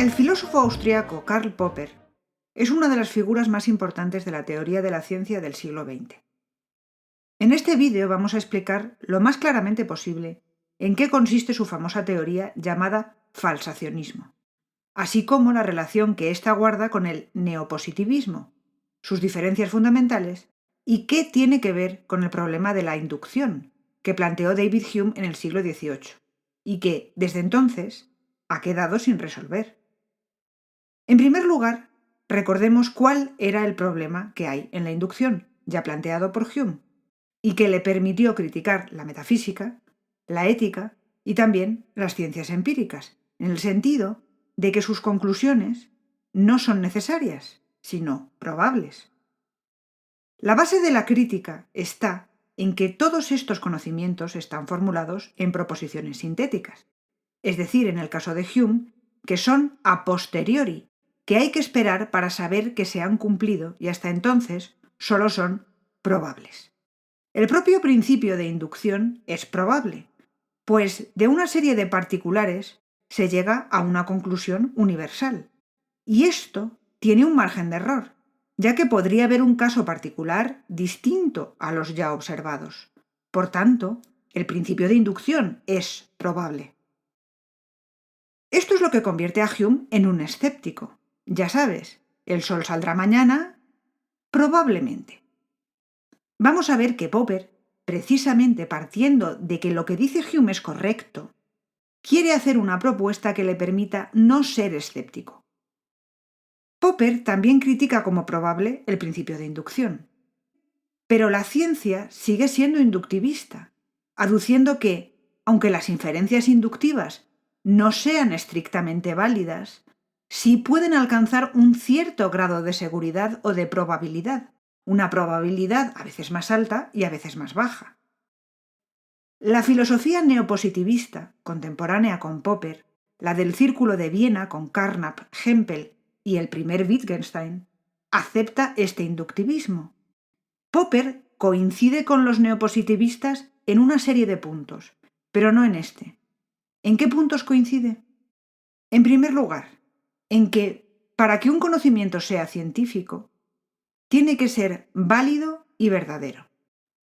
El filósofo austriaco Karl Popper es una de las figuras más importantes de la teoría de la ciencia del siglo XX. En este vídeo vamos a explicar lo más claramente posible en qué consiste su famosa teoría llamada falsacionismo, así como la relación que ésta guarda con el neopositivismo, sus diferencias fundamentales y qué tiene que ver con el problema de la inducción que planteó David Hume en el siglo XVIII y que, desde entonces, ha quedado sin resolver. En primer lugar, recordemos cuál era el problema que hay en la inducción, ya planteado por Hume, y que le permitió criticar la metafísica, la ética y también las ciencias empíricas, en el sentido de que sus conclusiones no son necesarias, sino probables. La base de la crítica está en que todos estos conocimientos están formulados en proposiciones sintéticas, es decir, en el caso de Hume, que son a posteriori, que hay que esperar para saber que se han cumplido y hasta entonces solo son probables. El propio principio de inducción es probable, pues de una serie de particulares se llega a una conclusión universal. Y esto tiene un margen de error, ya que podría haber un caso particular distinto a los ya observados. Por tanto, el principio de inducción es probable. Esto es lo que convierte a Hume en un escéptico. Ya sabes, el sol saldrá mañana, probablemente. Vamos a ver que Popper, precisamente partiendo de que lo que dice Hume es correcto, quiere hacer una propuesta que le permita no ser escéptico. Popper también critica como probable el principio de inducción. Pero la ciencia sigue siendo inductivista, aduciendo que, aunque las inferencias inductivas no sean estrictamente válidas, sí pueden alcanzar un cierto grado de seguridad o de probabilidad, una probabilidad a veces más alta y a veces más baja. La filosofía neopositivista, contemporánea con Popper, la del Círculo de Viena con Carnap, Hempel y el primer Wittgenstein, acepta este inductivismo. Popper coincide con los neopositivistas en una serie de puntos, pero no en este. ¿En qué puntos coincide? En primer lugar, en que, para que un conocimiento sea científico, tiene que ser válido y verdadero.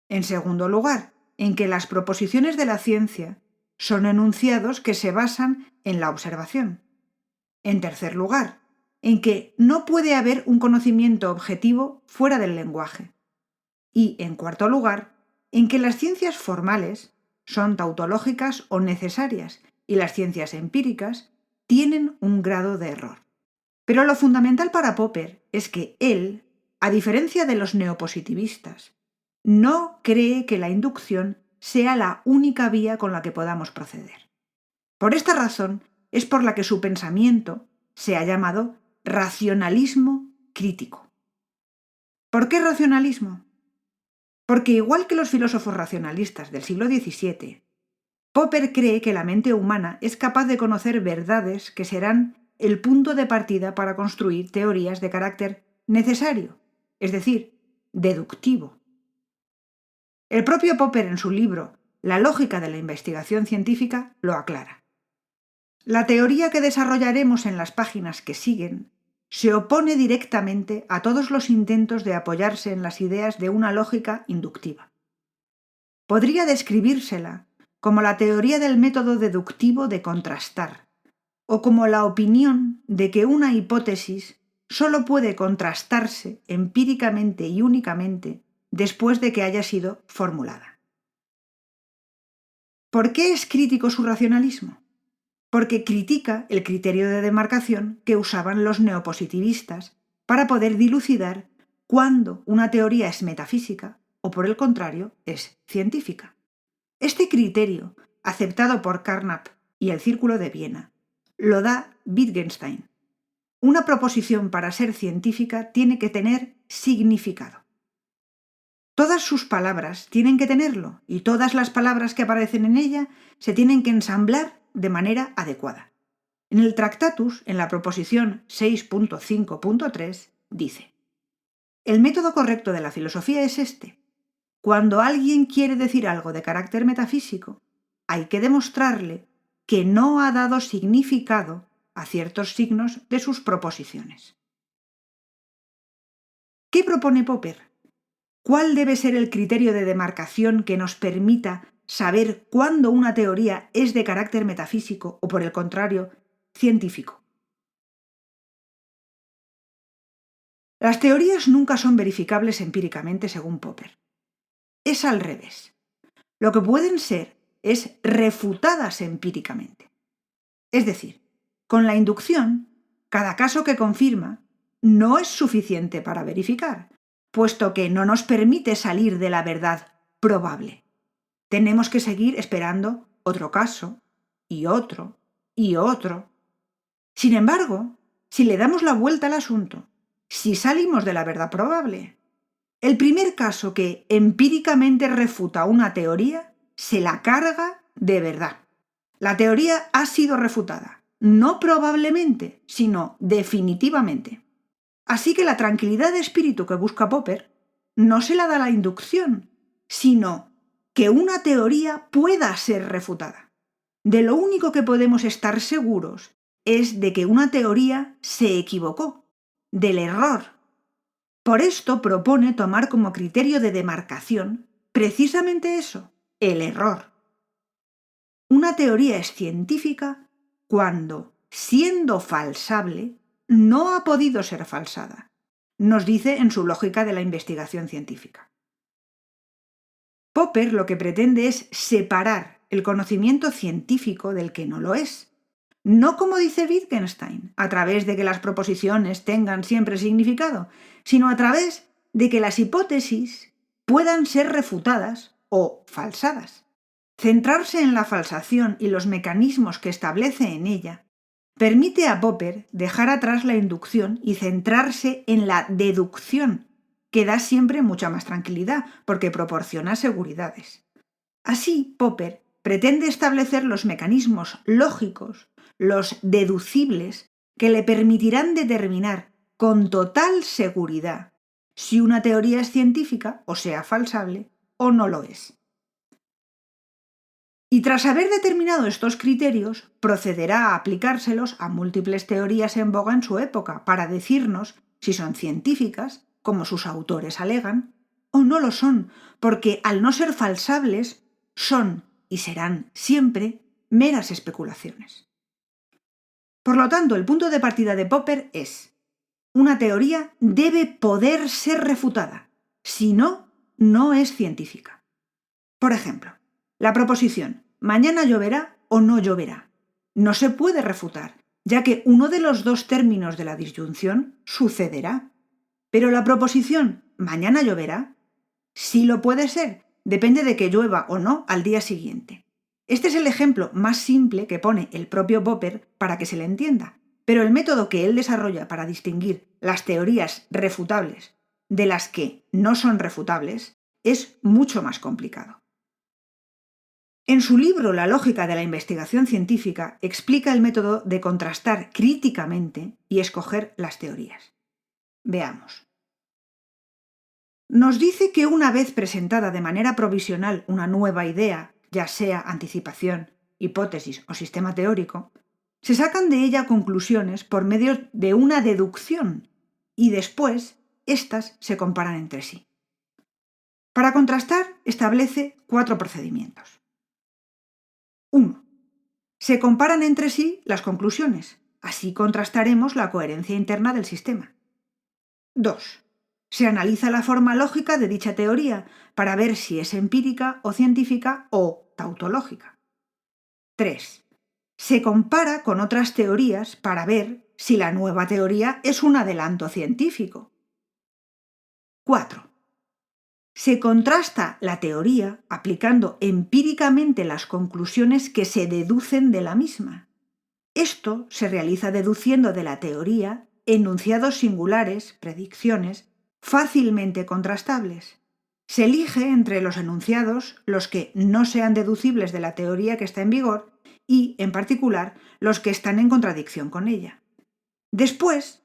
En segundo lugar, en que las proposiciones de la ciencia son enunciados que se basan en la observación. En tercer lugar, en que no puede haber un conocimiento objetivo fuera del lenguaje. Y, en cuarto lugar, en que las ciencias formales son tautológicas o necesarias y las ciencias empíricas tienen un grado de error. Pero lo fundamental para Popper es que él, a diferencia de los neopositivistas, no cree que la inducción sea la única vía con la que podamos proceder. Por esta razón es por la que su pensamiento se ha llamado racionalismo crítico. ¿Por qué racionalismo? Porque igual que los filósofos racionalistas del siglo XVII, Popper cree que la mente humana es capaz de conocer verdades que serán el punto de partida para construir teorías de carácter necesario, es decir, deductivo. El propio Popper en su libro La lógica de la investigación científica lo aclara. La teoría que desarrollaremos en las páginas que siguen se opone directamente a todos los intentos de apoyarse en las ideas de una lógica inductiva. Podría describírsela como la teoría del método deductivo de contrastar, o como la opinión de que una hipótesis solo puede contrastarse empíricamente y únicamente después de que haya sido formulada. ¿Por qué es crítico su racionalismo? Porque critica el criterio de demarcación que usaban los neopositivistas para poder dilucidar cuándo una teoría es metafísica o, por el contrario, es científica. Este criterio, aceptado por Carnap y el Círculo de Viena, lo da Wittgenstein. Una proposición para ser científica tiene que tener significado. Todas sus palabras tienen que tenerlo y todas las palabras que aparecen en ella se tienen que ensamblar de manera adecuada. En el Tractatus, en la proposición 6.5.3, dice: el método correcto de la filosofía es este. Cuando alguien quiere decir algo de carácter metafísico, hay que demostrarle que no ha dado significado a ciertos signos de sus proposiciones. ¿Qué propone Popper? ¿Cuál debe ser el criterio de demarcación que nos permita saber cuándo una teoría es de carácter metafísico o, por el contrario, científico? Las teorías nunca son verificables empíricamente según Popper. Es al revés. Lo que pueden ser es refutadas empíricamente. Es decir, con la inducción, cada caso que confirma no es suficiente para verificar, puesto que no nos permite salir de la verdad probable. Tenemos que seguir esperando otro caso, y otro, y otro. Sin embargo, si le damos la vuelta al asunto, si salimos de la verdad probable, el primer caso que empíricamente refuta una teoría se la carga de verdad. La teoría ha sido refutada, no probablemente, sino definitivamente. Así que la tranquilidad de espíritu que busca Popper no se la da la inducción, sino que una teoría pueda ser refutada. De lo único que podemos estar seguros es de que una teoría se equivocó, del error. Por esto propone tomar como criterio de demarcación precisamente eso, el error. Una teoría es científica cuando, siendo falsable, no ha podido ser falsada, nos dice en su lógica de la investigación científica. Popper lo que pretende es separar el conocimiento científico del que no lo es. No como dice Wittgenstein, a través de que las proposiciones tengan siempre significado, sino a través de que las hipótesis puedan ser refutadas o falsadas. Centrarse en la falsación y los mecanismos que establece en ella permite a Popper dejar atrás la inducción y centrarse en la deducción, que da siempre mucha más tranquilidad porque proporciona seguridades. Así, Popper pretende establecer los mecanismos lógicos, los deducibles, que le permitirán determinar con total seguridad si una teoría es científica, o sea, falsable, o no lo es. Y tras haber determinado estos criterios, procederá a aplicárselos a múltiples teorías en boga en su época para decirnos si son científicas, como sus autores alegan, o no lo son, porque al no ser falsables, son y serán siempre meras especulaciones. Por lo tanto, el punto de partida de Popper es: una teoría debe poder ser refutada, si no, no es científica. Por ejemplo, la proposición «mañana lloverá o no lloverá» no se puede refutar, ya que uno de los dos términos de la disyunción sucederá. Pero la proposición «mañana lloverá» sí lo puede ser, depende de que llueva o no al día siguiente. Este es el ejemplo más simple que pone el propio Popper para que se le entienda, pero el método que él desarrolla para distinguir las teorías refutables de las que no son refutables es mucho más complicado. En su libro La lógica de la investigación científica explica el método de contrastar críticamente y escoger las teorías. Veamos. Nos dice que una vez presentada de manera provisional una nueva idea, ya sea anticipación, hipótesis o sistema teórico, se sacan de ella conclusiones por medio de una deducción y después éstas se comparan entre sí. Para contrastar, establece 4 procedimientos. 1. Se comparan entre sí las conclusiones. Así contrastaremos la coherencia interna del sistema. 2. Se analiza la forma lógica de dicha teoría para ver si es empírica o científica o tautológica. 3. Se compara con otras teorías para ver si la nueva teoría es un adelanto científico. 4. Se contrasta la teoría aplicando empíricamente las conclusiones que se deducen de la misma. Esto se realiza deduciendo de la teoría enunciados singulares, predicciones, fácilmente contrastables. Se elige entre los enunciados los que no sean deducibles de la teoría que está en vigor y, en particular, los que están en contradicción con ella. Después,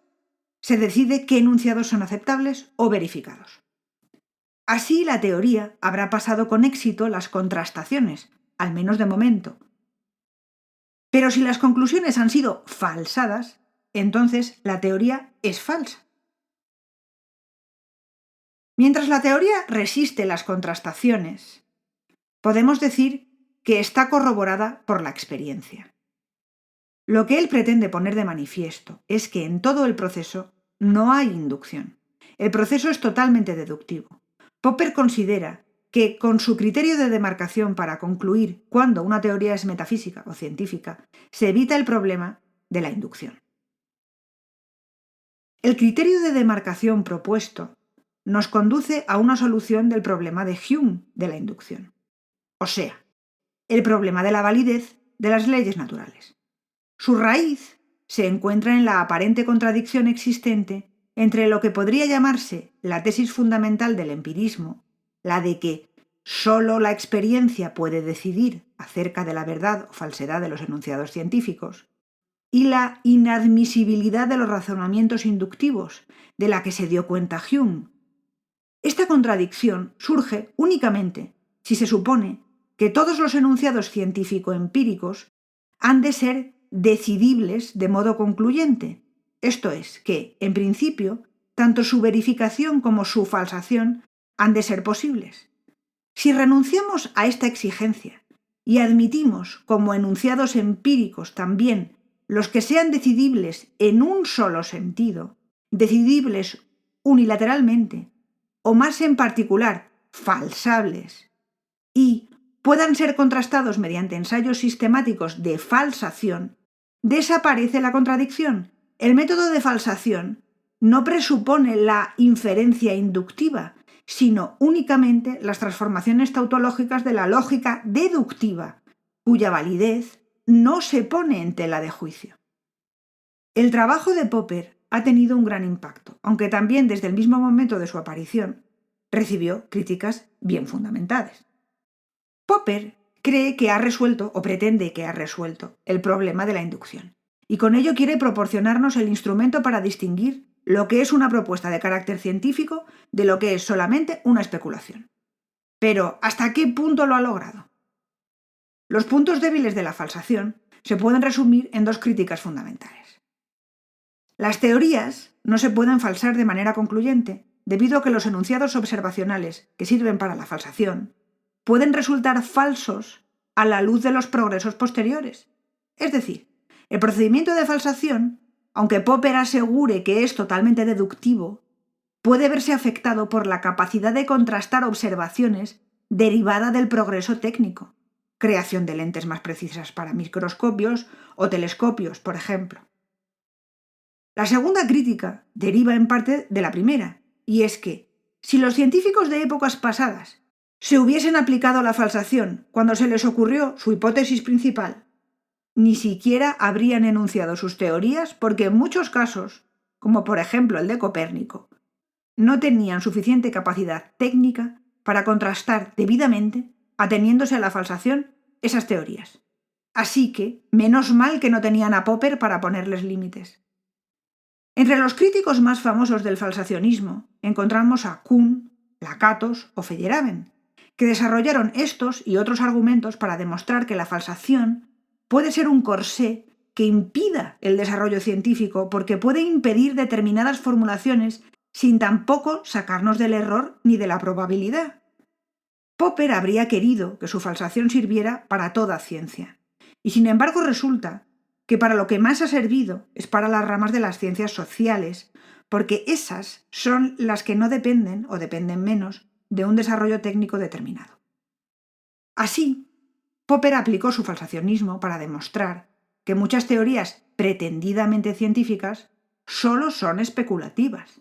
se decide qué enunciados son aceptables o verificados. Así, la teoría habrá pasado con éxito las contrastaciones, al menos de momento. Pero si las conclusiones han sido falsadas, entonces la teoría es falsa. Mientras la teoría resiste las contrastaciones, podemos decir que está corroborada por la experiencia. Lo que él pretende poner de manifiesto es que en todo el proceso no hay inducción. El proceso es totalmente deductivo. Popper considera que con su criterio de demarcación para concluir cuándo una teoría es metafísica o científica, se evita el problema de la inducción. El criterio de demarcación propuesto nos conduce a una solución del problema de Hume de la inducción, o sea, el problema de la validez de las leyes naturales. Su raíz se encuentra en la aparente contradicción existente entre lo que podría llamarse la tesis fundamental del empirismo, la de que sólo la experiencia puede decidir acerca de la verdad o falsedad de los enunciados científicos, y la inadmisibilidad de los razonamientos inductivos, de la que se dio cuenta Hume. Esta contradicción surge únicamente si se supone que todos los enunciados científico-empíricos han de ser decidibles de modo concluyente, esto es, que, en principio, tanto su verificación como su falsación han de ser posibles. Si renunciamos a esta exigencia y admitimos como enunciados empíricos también los que sean decidibles en un solo sentido, decidibles unilateralmente, o más en particular, falsables, y puedan ser contrastados mediante ensayos sistemáticos de falsación, desaparece la contradicción. El método de falsación no presupone la inferencia inductiva, sino únicamente las transformaciones tautológicas de la lógica deductiva, cuya validez no se pone en tela de juicio. El trabajo de Popper ha tenido un gran impacto, aunque también desde el mismo momento de su aparición recibió críticas bien fundamentadas. Popper cree que ha resuelto, o pretende que ha resuelto, el problema de la inducción, y con ello quiere proporcionarnos el instrumento para distinguir lo que es una propuesta de carácter científico de lo que es solamente una especulación. Pero, ¿hasta qué punto lo ha logrado? Los puntos débiles de la falsación se pueden resumir en dos críticas fundamentales. Las teorías no se pueden falsar de manera concluyente debido a que los enunciados observacionales que sirven para la falsación pueden resultar falsos a la luz de los progresos posteriores. Es decir, el procedimiento de falsación, aunque Popper asegure que es totalmente deductivo, puede verse afectado por la capacidad de contrastar observaciones derivada del progreso técnico, creación de lentes más precisas para microscopios o telescopios, por ejemplo. La segunda crítica deriva en parte de la primera, y es que, si los científicos de épocas pasadas se hubiesen aplicado a la falsación cuando se les ocurrió su hipótesis principal, ni siquiera habrían enunciado sus teorías porque en muchos casos, como por ejemplo el de Copérnico, no tenían suficiente capacidad técnica para contrastar debidamente, ateniéndose a la falsación, esas teorías. Así que, menos mal que no tenían a Popper para ponerles límites. Entre los críticos más famosos del falsacionismo encontramos a Kuhn, Lakatos o Feyerabend, que desarrollaron estos y otros argumentos para demostrar que la falsación puede ser un corsé que impida el desarrollo científico porque puede impedir determinadas formulaciones sin tampoco sacarnos del error ni de la probabilidad. Popper habría querido que su falsación sirviera para toda ciencia, y sin embargo resulta que para lo que más ha servido es para las ramas de las ciencias sociales, porque esas son las que no dependen o dependen menos de un desarrollo técnico determinado. Así, Popper aplicó su falsacionismo para demostrar que muchas teorías pretendidamente científicas solo son especulativas.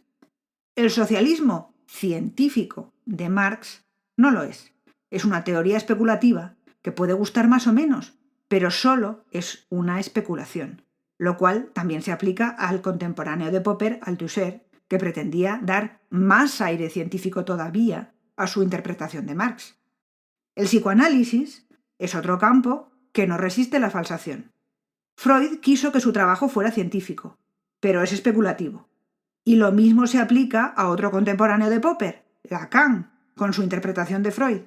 El socialismo científico de Marx no lo es. Es una teoría especulativa que puede gustar más o menos, pero solo es una especulación, lo cual también se aplica al contemporáneo de Popper, Althusser, que pretendía dar más aire científico todavía a su interpretación de Marx. El psicoanálisis es otro campo que no resiste la falsación. Freud quiso que su trabajo fuera científico, pero es especulativo. Y lo mismo se aplica a otro contemporáneo de Popper, Lacan, con su interpretación de Freud.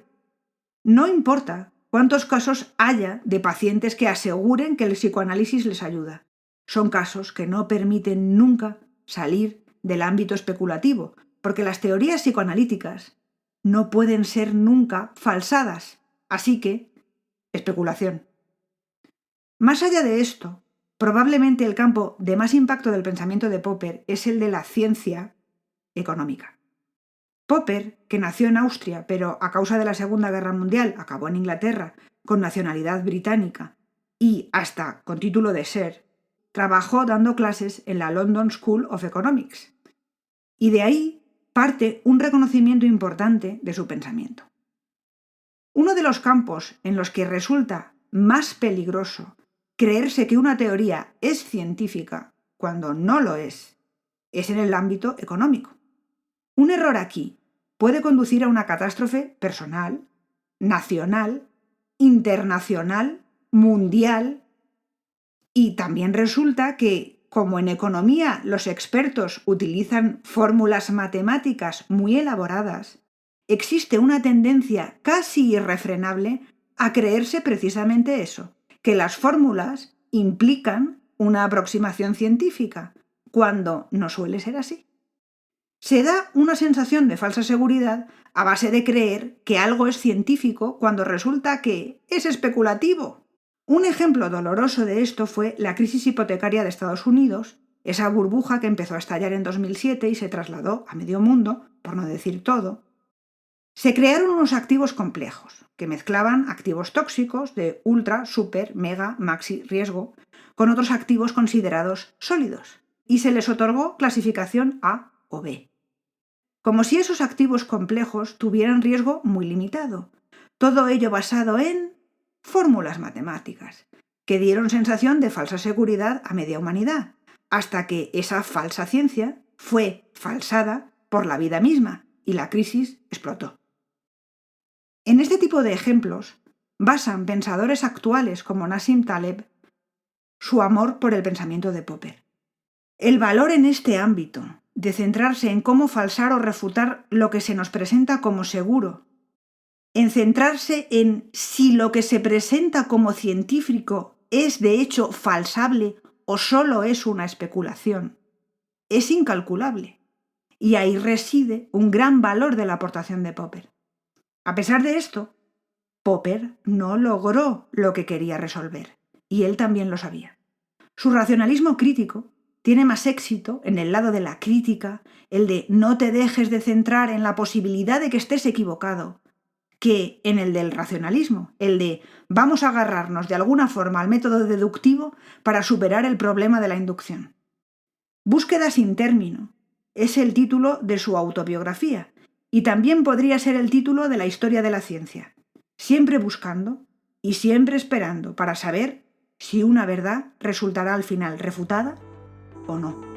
No importa cuántos casos haya de pacientes que aseguren que el psicoanálisis les ayuda. Son casos que no permiten nunca salir del ámbito especulativo, porque las teorías psicoanalíticas no pueden ser nunca falsadas. Así que, especulación. Más allá de esto, probablemente el campo de más impacto del pensamiento de Popper es el de la ciencia económica. Popper, que nació en Austria, pero a causa de la Segunda Guerra Mundial acabó en Inglaterra con nacionalidad británica y hasta con título de Sir, trabajó dando clases en la London School of Economics. Y de ahí parte un reconocimiento importante de su pensamiento. Uno de los campos en los que resulta más peligroso creerse que una teoría es científica cuando no lo es en el ámbito económico. Un error aquí puede conducir a una catástrofe personal, nacional, internacional, mundial, y también resulta que, como en economía los expertos utilizan fórmulas matemáticas muy elaboradas, existe una tendencia casi irrefrenable a creerse precisamente eso, que las fórmulas implican una aproximación científica, cuando no suele ser así. Se da una sensación de falsa seguridad a base de creer que algo es científico cuando resulta que es especulativo. Un ejemplo doloroso de esto fue la crisis hipotecaria de Estados Unidos, esa burbuja que empezó a estallar en 2007 y se trasladó a medio mundo, por no decir todo. Se crearon unos activos complejos, que mezclaban activos tóxicos de ultra, super, mega, maxi riesgo, con otros activos considerados sólidos, y se les otorgó clasificación A o B. Como si esos activos complejos tuvieran riesgo muy limitado, todo ello basado en fórmulas matemáticas, que dieron sensación de falsa seguridad a media humanidad, hasta que esa falsa ciencia fue falsada por la vida misma y la crisis explotó. En este tipo de ejemplos basan pensadores actuales como Nassim Taleb su amor por el pensamiento de Popper. El valor en este ámbito de centrarse en cómo falsar o refutar lo que se nos presenta como seguro, en centrarse en si lo que se presenta como científico es de hecho falsable o solo es una especulación, es incalculable. Y ahí reside un gran valor de la aportación de Popper. A pesar de esto, Popper no logró lo que quería resolver, y él también lo sabía. Su racionalismo crítico tiene más éxito en el lado de la crítica, el de no te dejes de centrar en la posibilidad de que estés equivocado, que en el del racionalismo, el de vamos a agarrarnos de alguna forma al método deductivo para superar el problema de la inducción. Búsqueda sin término es el título de su autobiografía y también podría ser el título de la historia de la ciencia, siempre buscando y siempre esperando para saber si una verdad resultará al final refutada o no.